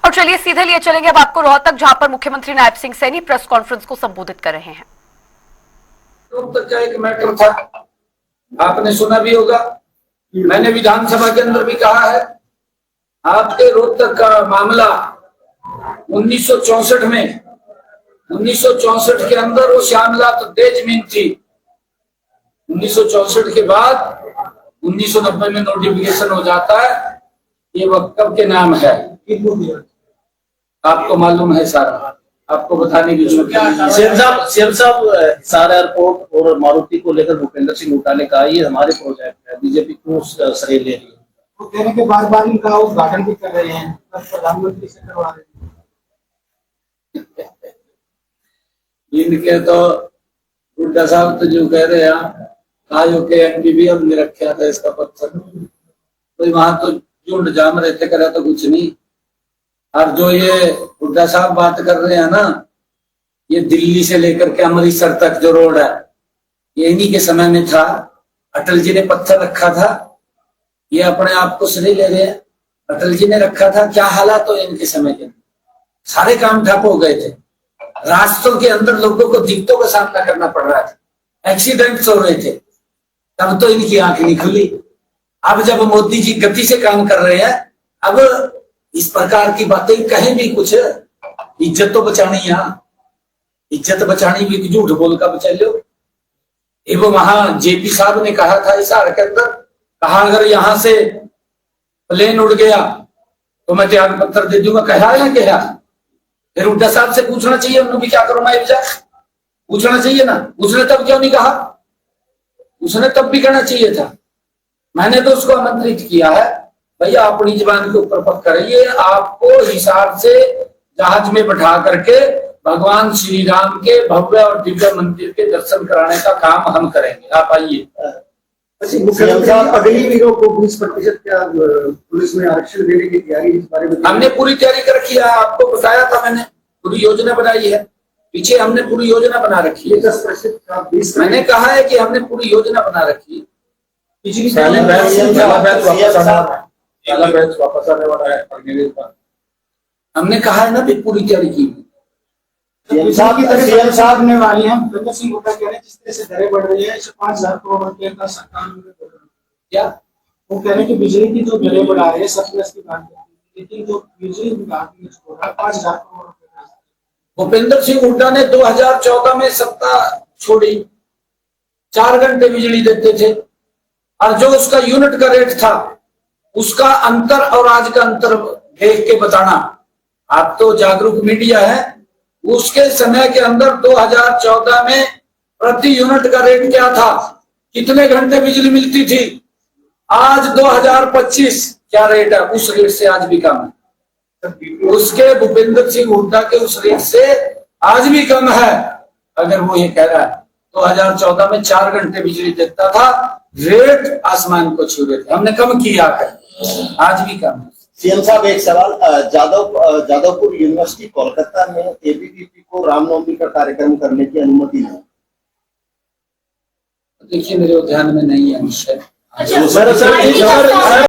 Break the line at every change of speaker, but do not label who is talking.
और चलिए सीधे लिए चलेंगे अब आपको रोहतक, जहां पर मुख्यमंत्री नायब सिंह सैनी प्रेस कॉन्फ्रेंस को संबोधित कर रहे हैं।
रोहतक का एक मैटर था, आपने सुना भी होगा, मैंने विधानसभा के अंदर भी कहा है। आपके रोहतक का मामला 1964 में 1964 के अंदर वो श्यामलाल दे जमीन थी। 1964 के बाद 1990 में नोटिफिकेशन हो जाता है, ये वक्फ के नाम है। आपको मालूम है सारा, आपको बताने की जरूरत नहीं।
सीएम साहब हिसार एयरपोर्ट और मारुति को लेकर भूपेंद्र सिंह हुड्डा ने कहा ये हमारे प्रोजेक्ट है, बीजेपी क्यों श्रेय ले रही है?
तो कहने के बार बार इनका उद्घाटन भी कर रहे हैं, प्रधानमंत्री से करवा रहे हैं।
इनके तो हुड्डा साहब तो जो कह रहे हैं आयोग के एमबीबीएम ने रखा था इसका पत्थर, तो वहां तो झुंड जाम रहे थे, करे तो कुछ नहीं। और जो ये हुड्डा साहब बात कर रहे हैं ना, ये दिल्ली से लेकर के अमृतसर तक जो रोड है, ये इन्हीं के समय में था। अटल जी ने पत्थर रखा था, ये अपने आप को श्रेय ले रहे हैं। अटल जी ने रखा था, क्या हालात हो इनके समय के, सारे काम ठप हो गए थे। रास्तों के अंदर लोगों को दिक्कतों का सामना करना पड़ रहा था, एक्सीडेंट्स हो रहे थे, तब तो इनकी आंख नहीं खुली। अब जब मोदी जी गति से काम कर रहे हैं, अब इस प्रकार की बातें कहीं भी कुछ इज्जत तो बचानी है, इज्जत बचानी भी, झूठ बोल का बचा लो। एवं वहां जेपी साहब ने कहा था हिसार के अंदर, कहा अगर यहां से प्लेन उड़ गया तो मैं त्याग पत्र दे दूंगा। कहा है ना, कहा फिर हुड्डा साहब से पूछना चाहिए, उन्होंने भी क्या करो मैं पूछना चाहिए ना। उसने तब क्यों नहीं कहा? उसने तब भी कहना चाहिए था। मैंने तो उसको आमंत्रित किया है, भैया अपनी जबान के ऊपर पक करिए, आपको हिसार से जहाज में बैठा करके भगवान श्री राम के भव्य और दिव्य मंदिर के दर्शन कराने का काम हम करेंगे, आप आइए।
अगली वीरों को 20% क्या पुलिस में आरक्षण देने की तैयारी, इस बारे में
हमने पूरी तैयारी कर रखी है, आपको बताया था मैंने, पूरी योजना बनाई है, पीछे हमने पूरी योजना बना रखी है।
10%
मैंने कहा है कि हमने पूरी योजना बना रखी है।
वापस आने वाला है,
हमने कहा है ना भी पूरी तैयारी की।
सीएम साहब ने वाली हम भूपेंद्र सिंह हुड्डा कह रहे हैं जिस तरह से दरें बढ़ रही है, 5,000 करोड़ रुपए का सरकार
क्या
वो कह रहे हैं कि बिजली की जो दरें बढ़ा रहे हैं सरप्लस की बात करते हैं, लेकिन जो बिजली विभाग ने छोड़ा 5,000 करोड़ रुपए का।
भूपेंद्र सिंह हुड्डा ने 2014 में सत्ता छोड़ी, 4 घंटे बिजली देते थे, और जो उसका यूनिट का रेट था उसका अंतर और आज का अंतर देख के बताना। आप तो जागरूक मीडिया है। उसके समय के अंदर 2014 में प्रति यूनिट का रेट क्या था, कितने घंटे बिजली मिलती थी? आज 2025 क्या रेट है? उस रेट से आज भी कम है। उसके भूपेंद्र सिंह हुड्डा के उस रेट से आज भी कम है। अगर वो ये कह रहा है 2014 में 4 घंटे बिजली देता था, रेट आसमान को छू रहे थे, हमने कम किया है, आज भी कम है।
सीएम साहब एक सवाल, जादवपुर यूनिवर्सिटी कोलकाता में एबीवीपी को रामनवमी का कार्यक्रम करने की अनुमति है।
देखिए मेरे ध्यान में नहीं है विषय।
अच्छा,